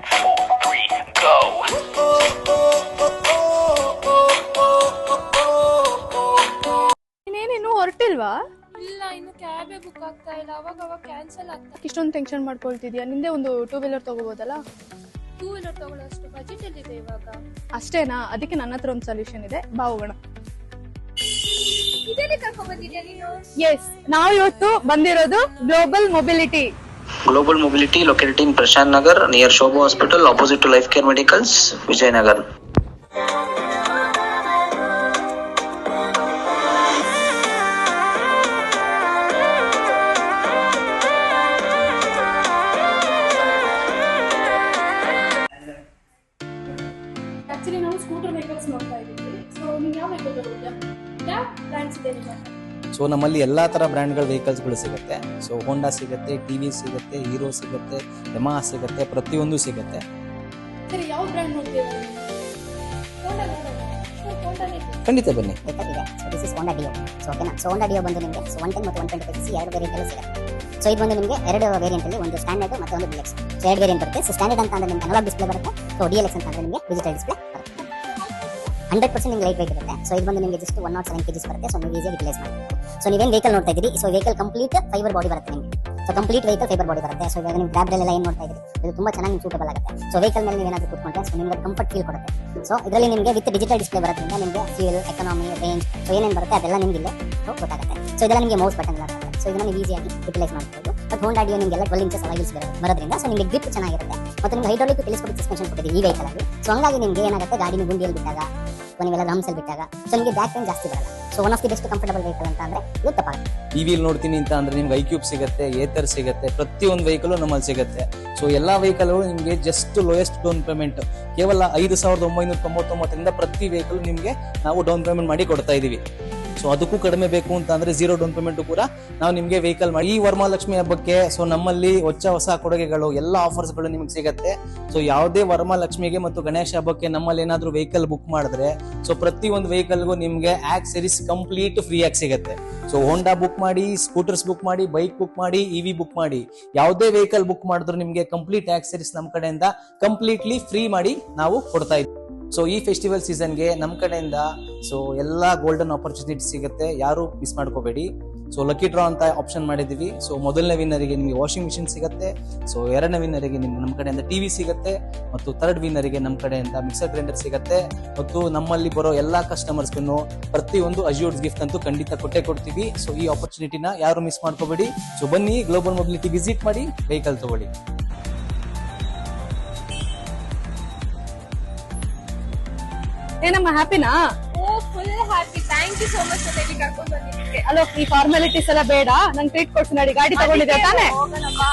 4, 3, go. ಇನ್ನೇನೇನು ಹೊರಟಿಲ್ವಾ? ಇಲ್ಲ, ಇನ್ನು ಕ್ಯಾಬೇ book ಆಗ್ತಾ ಇಲ್ಲ. ಅವಾಗ ಕ್ಯಾನ್ಸಲ್ ಆಗ್ತಾ. ಇಷ್ಟೊಂದು ಟೆನ್ಷನ್ ಮಾಡ್ಕೊಳ್ತಿದ್ಯಾ? ನಿಂದೆ ಒಂದು 2 ವೀಲರ್ ತಗೋಬೋದಲ್ಲ? 2 ವೀಲರ್ ತಗೊಳ್ಳೋಷ್ಟು ಬಜೆಟ್ ಎಲ್ಲಿದೆ ಇವಾಗ? ಅಷ್ಟೇನಾ? ಅದಕ್ಕೆ ನನ್ನ ಹತ್ರ ಒಂದು ಸೊಲ್ಯೂಷನ್ ಇದೆ, ಬಾ ಹೋಗೋಣ. ಇದೆಲ್ಲಿ ಕರ್ಕೊಂಡ್ ಬಂದಿದ್ಯಾ ನೀನು? ಎಸ್, ನಾವು ಇವತ್ತು ಬಂದಿರೋದು global mobility. Global Mobility located in Prashant Nagar near Shobha Hospital opposite to Life Care Medicals, Vijayanagar. Actually ನಾವು ಸ್ಕೂಟರ್ ವೆಹಿಕಲ್ಸ್ ನೋಡ್ತಾ ಇದ್ದೀವಿ. ಸೊ ನೀವು ಯಾವ ವೆಹಿಕಲ್ ತಗೊಳ್ತೀರಾ? ಯಾವ ಬ್ರ್ಯಾಂಡ್ಸ್ ಇದೆ ನಿಮ್ಮ? ಸೊ ನಮ್ಮಲ್ಲಿ ಎಲ್ಲ ಥರ ಬ್ರ್ಯಾಂಡ್ಗಳ ವೆಹಿಕಲ್ಸ್ಗಳು ಸಿಗುತ್ತೆ. ಸೊ ಹೋಂಡಾ ಸಿಗುತ್ತೆ, ಟಿ ವಿ ಸಿಗುತ್ತೆ, ಹೀರೋ ಸಿಗುತ್ತೆ, ಯಮಹಾ ಸಿಗುತ್ತೆ, ಪ್ರತಿಯೊಂದು ಸಿಗುತ್ತೆ. ಸರಿ, ಯಾವ ಬ್ರ್ಯಾಂಡ್ ನೋಡ್ತೀರಾ? ಖಂಡಿತ ಬನ್ನಿ. ಇದೆ. So this is Honda Dio. So ಓಕೆನಾ? ಸೊ ಹೋಂಡಾ ಡಿಯೋ ಬಂದು ನಿಮಗೆ 110 ಮತ್ತು 125 ಸಿ 2 ವೇರಿಯಂಟ್ ಅಲ್ಲಿ ಸಿಗುತ್ತೆ. ಸೊ ಇದು ಬಂದು ನಿಮಗೆ 2 ವೇರಿಯಂಟ್ ಅಲ್ಲಿ, ಒಂದು ಸ್ಟ್ಯಾಂಡರ್ಡ್ ಮತ್ತು ಒಂದು ಡಿಎಕ್ಸ್. ಸೊ 2 ವೇರಿಯಂಟ್ ಬರುತ್ತೆ. ಸೊ ಸ್ಟ್ಯಾಂಡರ್ಡ್ ಅಂತ ಅಂದ್ರೆ ನಿಮಗೆ ಅನಲಾಗ್ ಡಿಸ್ಪ್ಲೇ ಬರುತ್ತೆ. ಸೊ ಡಿಎಲ್ಎಕ್ಸ್ ಅಂತ ಅಂದ್ರೆ ನಿಮಗೆ ಡಿಜಿಟಲ್ ಡಿಸ್ಪ್ಲೇ ಬರುತ್ತೆ. 100% ನಿಮಗೆ ಲೈಟ್ ವೇಟ್ ಇರುತ್ತೆ. ಸೊ ಇದು ಬಂದು ನಿಮಗೆ ಜಸ್ಟ್ 107 kg ಬರುತ್ತೆ. ಸೊ ನೀವು ಈಸಿಯಾಗಿ ರಿಪ್ಲೇಸ್ ಮಾಡ್ತೀವಿ. ಸೊ ನೀವೇನು ವೆಹಿಕಲ್ ನೋಡ್ತಾ ಇದ್ದೀರಿ, so vehicle complete fibre body ಬರುತ್ತೆ ನಿಮಗೆ. So complete vehicle fibre body ಬರುತ್ತೆ. ಸೊ ಇವಾಗ ನೀವು ಗ್ರಾಬ್ರಲ್ಲೆಲ್ಲ ಏನು ನೋಡ್ತಾ ಇದ್ದೀರಿ, ಇದು ತುಂಬಾ ಚೆನ್ನಾಗಿ ಸೂಟಬಲ್ ಆಗುತ್ತೆ. ಸೊ ವೆಹಿಕಲ್ ಮೇಲೆ ನೀವೇನಾದರೂ ಕೂತ್ಕೊಂಡ್ರೆ ಸೊ ನಿಮಗೆ ಕಂಫರ್ಟ್ ಫೀಲ್ ಕೊಡುತ್ತೆ. ಸೊ ಇದರಲ್ಲಿ ನಿಮಗೆ ವಿತ್ ಡಿಜಿಟಲ್ ಡಿಸ್ಪ್ಲೇ ಬರೋದ್ರಿಂದ ನಿಮಗೆ ಫ್ಯೂಯಲ್, ಎಕನಾಮಿ, ರೇಂಜ್, ಸೊ ಏನೇನು ಬರುತ್ತೆ ಅದೆಲ್ಲ ನಿಮಗೆ ಇಲ್ಲೇ ಗೊತ್ತಾಗುತ್ತೆ. ಸೊ ಇದೆಲ್ಲ ನಿಮಗೆ ಮೌಸ್ ಬಟನ್ ಬರುತ್ತೆ. ಸೊ ಇದನ್ನ ನೀವು ಈಸಿಯಾಗಿ ಯುಟಿಲೈಸ್ ಮಾಡ್ಬೋದು. ಬಟ್ ಹೋಂಡಾ ಡಿಯೋ ನಿಮಗೆಲ್ಲ 12 ಇಂಚಸ್ ಅಲೈಲ್ಸ್ ಬರೋದ್ರಿಂದ ಸೊ ನಿಮಗೆ ಗ್ರಿಪ್ ಚೆನ್ನಾಗಿರುತ್ತೆ. ಮತ್ತು ನಿಮಗೆ ಹೈಡ್ರಾಲಿಕ್ ಟೆಲಿಸ್ಕೋಪಿಕ್ ಸಸ್ಪೆನ್ಷನ್ ಕೊಟ್ಟಿದ್ದೀವಿ ಈ ವೆಹಿಕಲ್ ಅಲ್ಲಿ. ಸೊ ಹಂಗಾಗಿ ನಿಮಗೆ ಏನಾಗುತ್ತೆ, ಗಾಡಿನ ಗುಂಡಿಯಲ್ಲಿ ಬಿಟ್ಟಾಗ ನೀವೆಲ್ಲ ರಮ್ಸಲ್ಲಿ ಬಿಟ್ಟಾಗ ಸೊ ನಿಮಗೆ ಬ್ಯಾಕ್ ಪೇನ್ ಜಾಸ್ತಿ ಬರಲ್ಲ. So one of the best comfortable vehicle ಅಂತ ಅಂದ್ರೆ ಇದು ತಪ್ಪಾಗುತ್ತೆ. ಟಿವಿಲಿ ನೋಡ್ತೀನಿ ಅಂತ ಅಂದ್ರೆ ನಿಮ್ಗೆ ಐಕ್ಯೂಬ್ ಸಿಗುತ್ತೆ, ಏತರ್ ಸಿಗುತ್ತೆ, ಪ್ರತಿಯೊಂದು ವೆಹಿಕಲ್ ನಮ್ಮಲ್ಲಿ ಸಿಗುತ್ತೆ. ಸೊ ಎಲ್ಲಾ ವೆಹಿಕಲ್ಗಳು ನಿಮಗೆ ಜಸ್ಟ್ ಲೋಯೆಸ್ಟ್ ಡೌನ್ ಪೇಮೆಂಟ್ ಕೇವಲ 5,999 ಪ್ರತಿ ವೆಹಿಕಲ್ ನಿಮಗೆ ನಾವು ಡೌನ್ ಪೇಮೆಂಟ್ ಮಾಡಿ ಕೊಡ್ತಾ ಇದೀವಿ. ಸೊ ಅದಕ್ಕೂ ಕಡಿಮೆ ಬೇಕು ಅಂತ ಅಂದ್ರೆ 0 ಡೌನ್ ಪೇಮೆಂಟ್ ಕೂಡ ನಾವು ನಿಮಗೆ ವೆಹಿಕಲ್ ಮಾಡಿ. ಈ ವರಮಹಾಲಕ್ಷ್ಮಿ ಹಬ್ಬಕ್ಕೆ ಸೊ ನಮ್ಮಲ್ಲಿ ಹೊಸ ಕೊಡುಗೆಗಳು, ಎಲ್ಲ ಆಫರ್ಸ್ಗಳು ನಿಮಗೆ ಸಿಗುತ್ತೆ. ಸೊ ಯಾವುದೇ ವರಮಹಾಲಕ್ಷ್ಮಿಗೆ ಮತ್ತು ಗಣೇಶ ಹಬ್ಬಕ್ಕೆ ನಮ್ಮಲ್ಲಿ ಏನಾದ್ರು ವೆಹಿಕಲ್ ಬುಕ್ ಮಾಡಿದ್ರೆ ಸೊ ಪ್ರತಿ ಒಂದು ವೆಹಿಕಲ್ಗೂ ನಿಮಗೆ ಆಕ್ಸೆಸರೀಸ್ ಕಂಪ್ಲೀಟ್ ಫ್ರೀ ಆಗಿ ಸಿಗುತ್ತೆ. ಸೊ ಹೋಂಡಾ ಬುಕ್ ಮಾಡಿ, ಸ್ಕೂಟರ್ಸ್ ಬುಕ್ ಮಾಡಿ, ಬೈಕ್ ಬುಕ್ ಮಾಡಿ, ಇವಿ ಬುಕ್ ಮಾಡಿ, ಯಾವುದೇ ವೆಹಿಕಲ್ ಬುಕ್ ಮಾಡಿದ್ರು ನಿಮಗೆ ಕಂಪ್ಲೀಟ್ ಆಕ್ಸೆಸರೀಸ್ ನಮ್ಮ ಕಡೆಯಿಂದ ಕಂಪ್ಲೀಟ್ಲಿ ಫ್ರೀ ಮಾಡಿ ನಾವು ಕೊಡ್ತಾ ಇದ್ದೀವಿ. ಸೊ ಈ ಫೆಸ್ಟಿವಲ್ ಸೀಸನ್ಗೆ ನಮ್ಮ ಕಡೆಯಿಂದ ಸೊ ಎಲ್ಲ ಗೋಲ್ಡನ್ ಆಪರ್ಚುನಿಟಿ ಸಿಗುತ್ತೆ, ಯಾರು ಮಿಸ್ ಮಾಡ್ಕೋಬೇಡಿ. ಸೊ ಲಕ್ಕಿ ಡ್ರಾ ಅಂತ ಆಪ್ಷನ್ ಮಾಡಿದ್ದೀವಿ. ಸೊ ಮೊದಲನೇ ವಿನ್ನರಿಗೆ ನಿಮಗೆ ವಾಷಿಂಗ್ ಮಿಷಿನ್ ಸಿಗುತ್ತೆ. ಸೊ ಎರಡನೇ ವಿನ್ನರಿಗೆ ನಿಮ್ಗೆ ನಮ್ಮ ಕಡೆಯಿಂದ ಟಿವಿ ಸಿಗುತ್ತೆ. ಮತ್ತು ಥರ್ಡ್ ವಿನ್ನರಿಗೆ ನಮ್ಮ ಕಡೆಯಿಂದ ಮಿಕ್ಸರ್ ಗ್ರೈಂಡರ್ ಸಿಗುತ್ತೆ. ಮತ್ತು ನಮ್ಮಲ್ಲಿ ಬರೋ ಎಲ್ಲಾ ಕಸ್ಟಮರ್ಸ್ಗೂ ಪ್ರತಿಯೊಂದು ಅಜ್ಯೂರ್ಸ್ ಗಿಫ್ಟ್ ಅಂತೂ ಖಂಡಿತ ಕೊಡ್ತೀವಿ. ಸೊ ಈ ಆಪರ್ಚುನಿಟಿನ ಯಾರು ಮಿಸ್ ಮಾಡ್ಕೋಬೇಡಿ. ಸೊ ಬನ್ನಿ, ಗ್ಲೋಬಲ್ ಮೊಬಿಲಿಟಿ ವಿಸಿಟ್ ಮಾಡಿ, ವೆಹಿಕಲ್ ತಗೊಳ್ಳಿ. ಏನಮ್ಮ, ಹ್ಯಾಪಿನಾ? ಓ, full happy. Thank you so much ಜೊತೆಗೆ ಕರ್ಕೊಂಡು ಬಂದಿದ್ದಕ್ಕೆ. ಅಲೋ, ಈ ಫಾರ್ಮಾಲಿಟೀಸ್ ಎಲ್ಲ ಬೇಡ, ನಂಗೆ ಟ್ರೀಟ್ ಕೊಡ್ಸು. ನಡಿ, ಗಾಡಿ ತಗೊಂಡಿದ್ದೆ ತಾನೇ? ಹೋಗೋಣ ಬಾ.